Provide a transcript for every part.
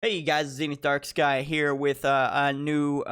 Hey you guys, Zenith Darksky here with a new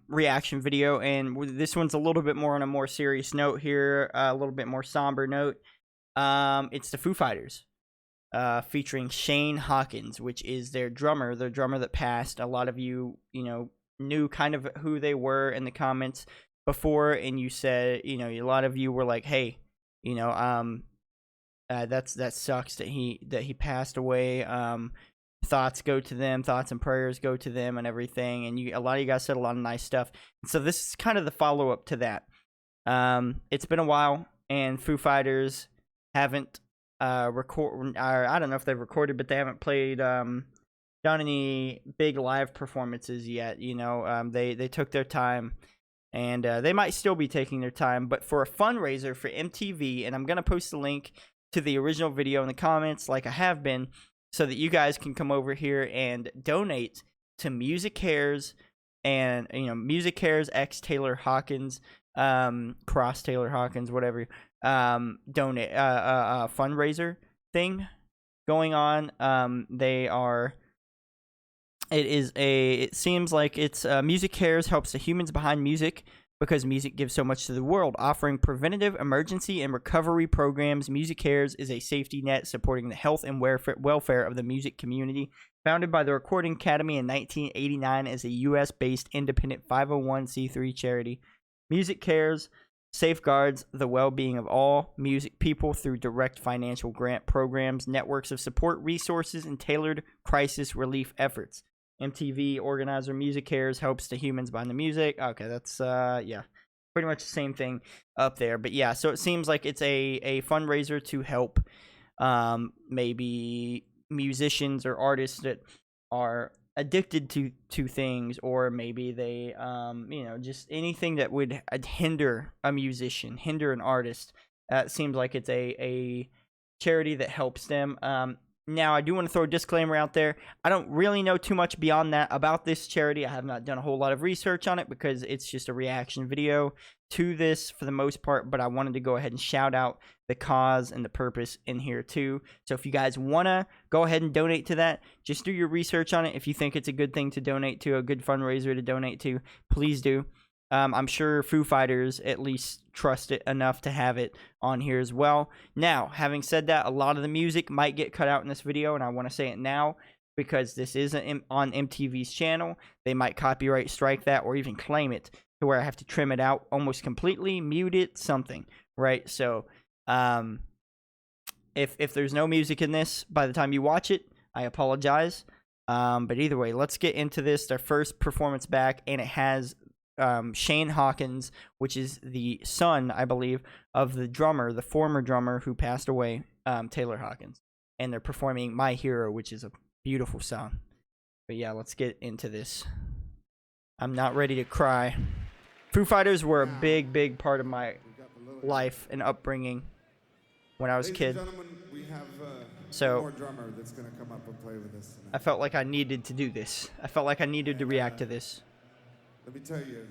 reaction video, and this one's a little bit more on a more serious note here, a little bit more somber note. It's the Foo Fighters, featuring Shane Hawkins, which is their drummer, the drummer that passed. A lot of you, knew kind of who they were in the comments before, and you said, a lot of you were like, hey, that sucks that he passed away. Thoughts go to them, thoughts and prayers go to them and everything, and a lot of you guys said a lot of nice stuff, and so this is kind of the follow-up to that. It's been a while, and Foo Fighters haven't I don't know if they've recorded, but they haven't played done any big live performances yet. They took their time, and they might still be taking their time, but for a fundraiser for MTV, and I'm gonna post a link to the original video in the comments like I have been, so that you guys can come over here and donate to Music Cares, and Music Cares X Taylor Hawkins, Cross Taylor Hawkins, whatever, donate fundraiser thing going on. It seems like it's Music Cares helps the humans behind music, because music gives so much to the world. Offering preventative, emergency, and recovery programs, Music Cares is a safety net supporting the health and welfare of the music community. Founded by the Recording Academy in 1989 as a U.S.-based independent 501c3 charity, Music Cares safeguards the well-being of all music people through direct financial grant programs, networks of support resources, and tailored crisis relief efforts. MTV organizer Music Cares helps the humans behind the music. Okay, that's yeah, pretty much the same thing up there. But yeah, so it seems like it's a fundraiser to help maybe musicians or artists that are addicted to things, or maybe they just anything that would hinder a musician, hinder an artist. It seems like it's a charity that helps them. Now, I do want to throw a disclaimer out there. I don't really know too much beyond that about this charity. I have not done a whole lot of research on it, because it's just a reaction video to this for the most part, but I wanted to go ahead and shout out the cause and the purpose in here too. So if you guys want to go ahead and donate to that, just do your research on it. If you think it's a good thing to donate to, a good fundraiser to donate to, please do. I'm sure Foo Fighters at least trust it enough to have it on here as well. Now, having said that, a lot of the music might get cut out in this video, and I want to say it now because this isn't on MTV's channel. They might copyright strike that, or even claim it to where I have to trim it out almost completely, mute it, something, right? So, if there's no music in this by the time you watch it, I apologize. But either way, let's get into this. Their first performance back, and it has Shane Hawkins, which is the son, I believe, of the drummer, the former drummer who passed away, Taylor Hawkins. And they're performing My Hero, which is a beautiful song. But yeah, let's get into this. I'm not ready to cry. Foo Fighters were a big part of my life and upbringing when I was a kid. So that's gonna come up and play with us tonight. I felt like I needed to do this. I felt like I needed to react to this. Let me tell you,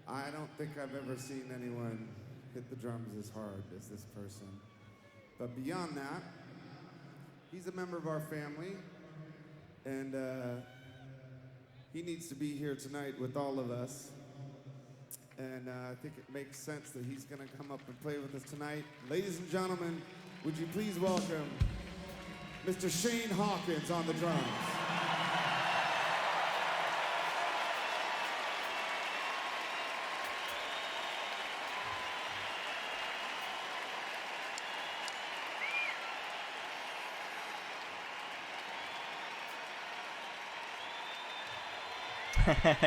I don't think I've ever seen anyone hit the drums as hard as this person. But beyond that, he's a member of our family, and he needs to be here tonight with all of us. And I think it makes sense that he's gonna come up and play with us tonight. Ladies and gentlemen, would you please welcome Mr. Shane Hawkins on the drums.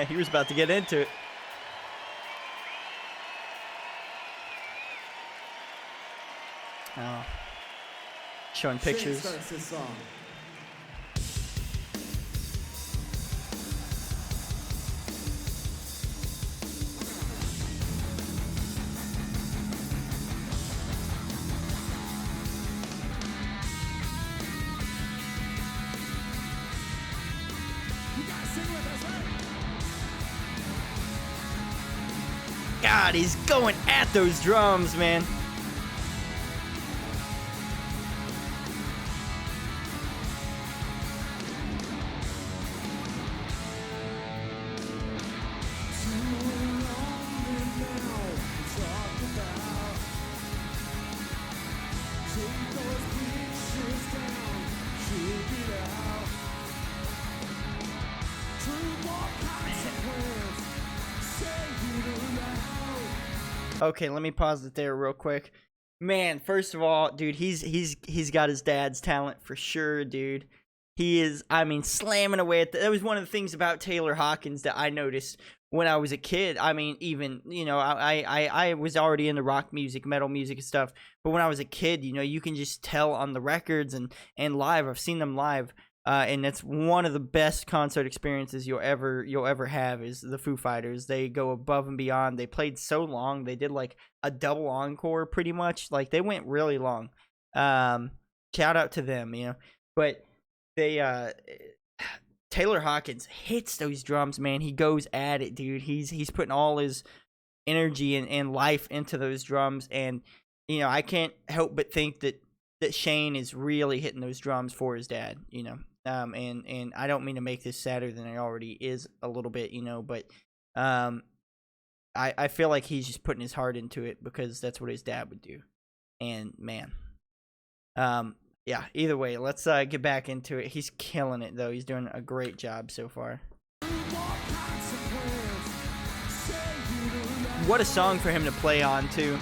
He was about to get into it. Oh. Showing pictures. Shane starts this song. God, he's going at those drums, man. Okay, let me pause it there real quick. Man, first of all, dude, he's got his dad's talent for sure, dude. He is, I mean, slamming away at that was one of the things about Taylor Hawkins that I noticed when I was a kid. I mean, even, I was already into rock music, metal music and stuff, but when I was a kid, you can just tell on the records and live. I've seen them live. And that's one of the best concert experiences you'll ever have is the Foo Fighters. They go above and beyond. They played so long. They did like a double encore pretty much. Like they went really long. Shout out to them, But they Taylor Hawkins hits those drums, man. He goes at it, dude. He's putting all his energy and life into those drums, and I can't help but think that Shane is really hitting those drums for his dad, and I don't mean to make this sadder than it already is a little bit, but I feel like he's just putting his heart into it because that's what his dad would do, and man, yeah. Either way, let's get back into it. He's killing it though. He's doing a great job so far. What a song for him to play on too.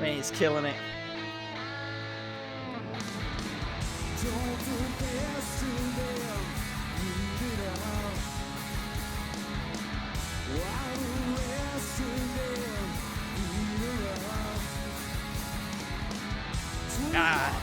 Man, he's killing it. Ah.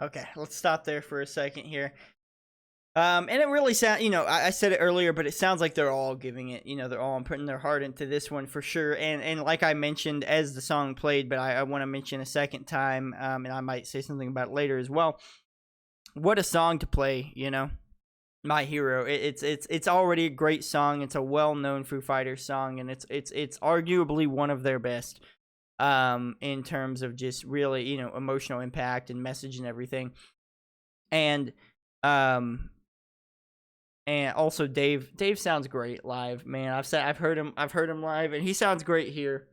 Okay, let's stop there for a second here. And it really sounds, I said it earlier, but it sounds like they're all giving it, they're all putting their heart into this one for sure. And like I mentioned as the song played, but I want to mention a second time, and I might say something about it later as well. What a song to play, My Hero. It's already a great song. It's a well-known Foo Fighters song, and it's arguably one of their best. In terms of just really, emotional impact and message and everything. And also Dave sounds great live, man. I've heard him live, and he sounds great here.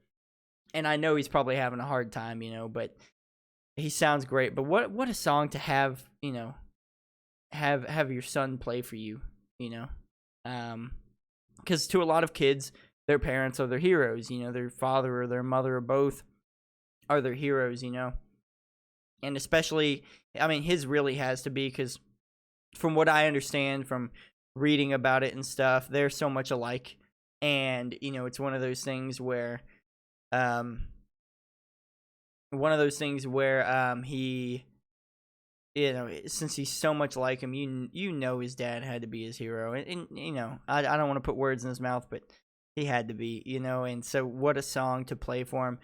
And I know he's probably having a hard time, but he sounds great. But what a song to have, have your son play for you, because to a lot of kids, their parents are their heroes, their father or their mother or both are their heroes, and especially, I mean, his really has to be, because from what I understand from reading about it and stuff, they're so much alike, and it's one of those things where he, since he's so much like him, his dad had to be his hero, and I don't want to put words in his mouth, but he had to be, and so what a song to play for him.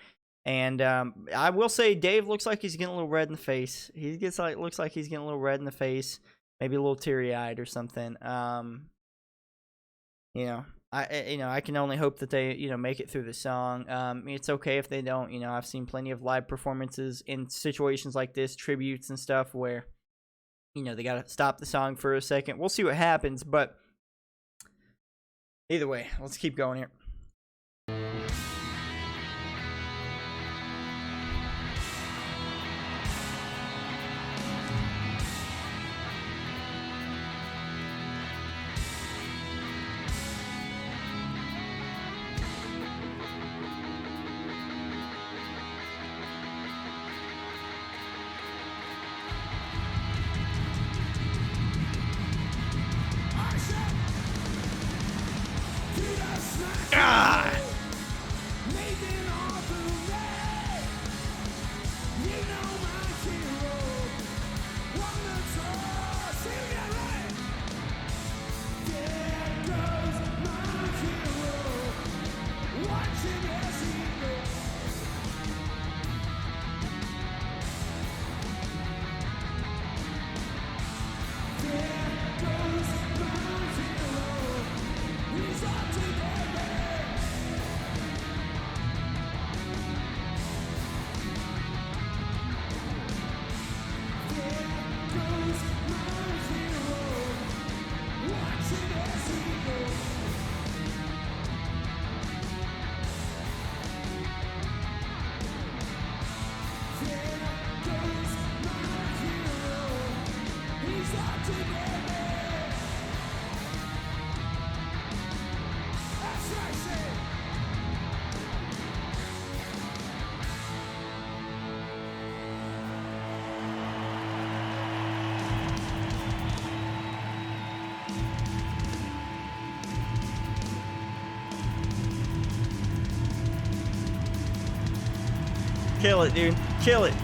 And I will say Dave looks like he's getting a little red in the face. Looks like he's getting a little red in the face, maybe a little teary-eyed or something. I can only hope that they, make it through the song. It's okay if they don't. I've seen plenty of live performances in situations like this, tributes and stuff, where, they got to stop the song for a second. We'll see what happens, but either way, let's keep going here. Ah! Kill it, dude. Kill it.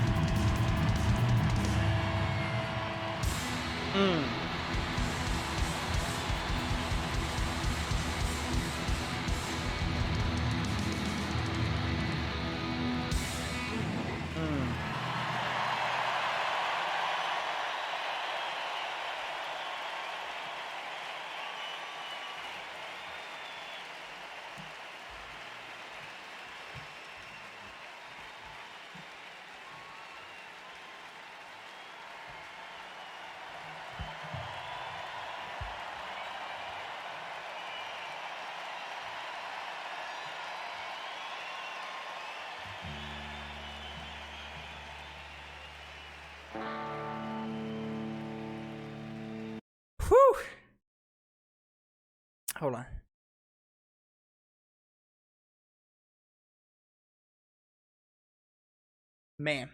Whew. Hold on. Man.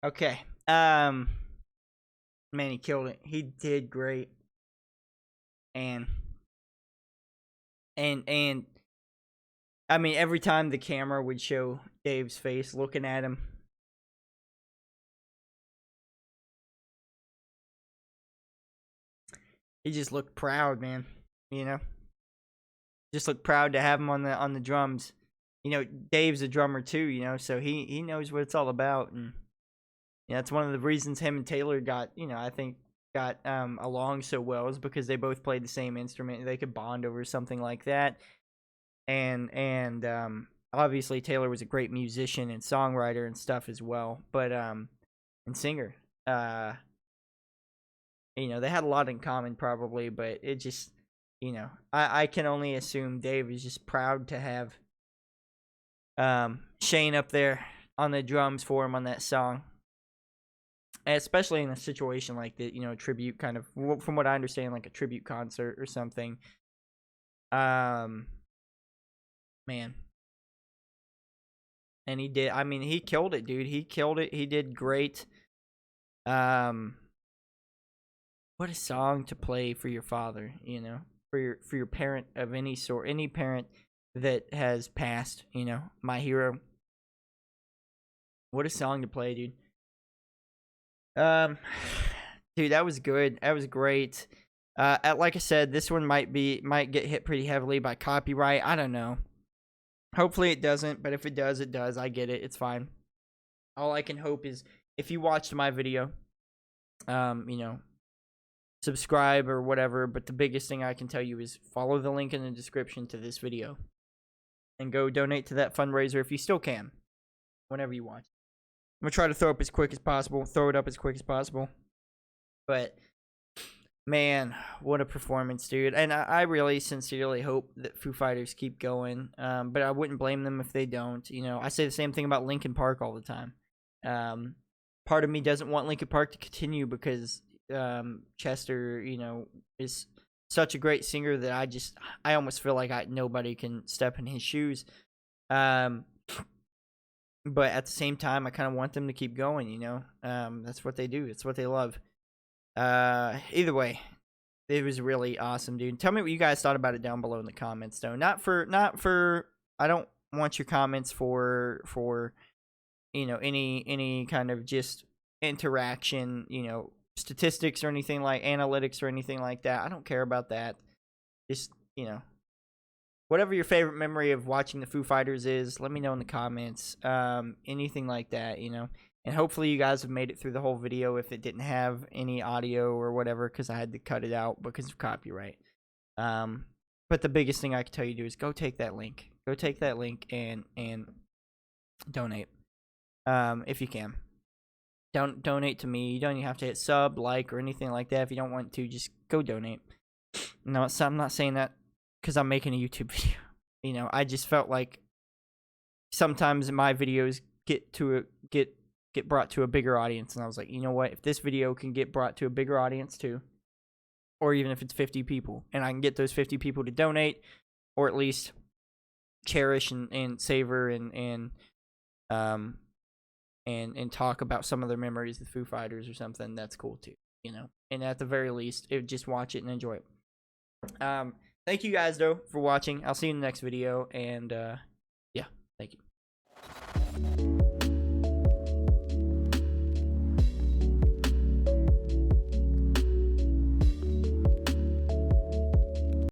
Okay. Man, he killed it. He did great. And I mean, every time the camera would show Dave's face looking at him, he just looked proud, man. You know, just looked proud to have him on the drums. You know, Dave's a drummer too. You know, so he knows what it's all about, and yeah, that's one of the reasons him and Taylor got, you know, I think got along so well, is because they both played the same instrument. They could bond over something like that, and obviously Taylor was a great musician and songwriter and stuff as well, but and singer. You know, they had a lot in common probably, but it just, you know, I can only assume Dave is just proud to have Shane up there on the drums for him on that song. And especially in a situation like that, you know, a tribute kind of, from what I understand, like a tribute concert or something. Man. And he did, I mean, he killed it, dude. He killed it. He did great. What a song to play for your father, you know, for your parent of any sort, any parent that has passed, you know, my hero. What a song to play, dude. Dude, that was good. That was great. Like I said, this one might get hit pretty heavily by copyright. I don't know. Hopefully it doesn't, but if it does, it does. I get it. It's fine. All I can hope is if you watched my video, you know, subscribe or whatever, but the biggest thing I can tell you is follow the link in the description to this video and go donate to that fundraiser if you still can, whenever you want. I'm gonna try to throw it up as quick as possible. But man, what a performance, dude. And I really sincerely hope that Foo Fighters keep going. But I wouldn't blame them if they don't. You know, I say the same thing about Linkin Park all the time. Part of me doesn't want Linkin Park to continue because Chester, you know, is such a great singer that I almost feel like nobody can step in his shoes. But at the same time, I kind of want them to keep going, you know. That's what they do. It's what they love. Either way, It was really awesome, dude. Tell me what you guys thought about it down below in the comments, though. Not for. I don't want your comments for any kind of just interaction, statistics or anything like analytics or anything like that. I don't care about that. Just whatever your favorite memory of watching the Foo Fighters is, let me know in the comments. Anything like that, And hopefully you guys have made it through the whole video if it didn't have any audio or whatever, because I had to cut it out because of copyright. But the biggest thing I can tell you to do is go take that link. Go take that link and donate. If you can. Don't donate to me. You don't even have to hit sub, like, or anything like that. If you don't want to, just go donate. No, I'm not saying that because I'm making a YouTube video. I just felt like sometimes my videos get brought to a bigger audience, and I was like, you know what? If this video can get brought to a bigger audience too, or even if it's 50 people, and I can get those 50 people to donate, or at least cherish and savor and talk about some of their memories with Foo Fighters or something, that's cool too, And at the very least, just watch it and enjoy it. Thank you guys though for watching. I'll see you in the next video, and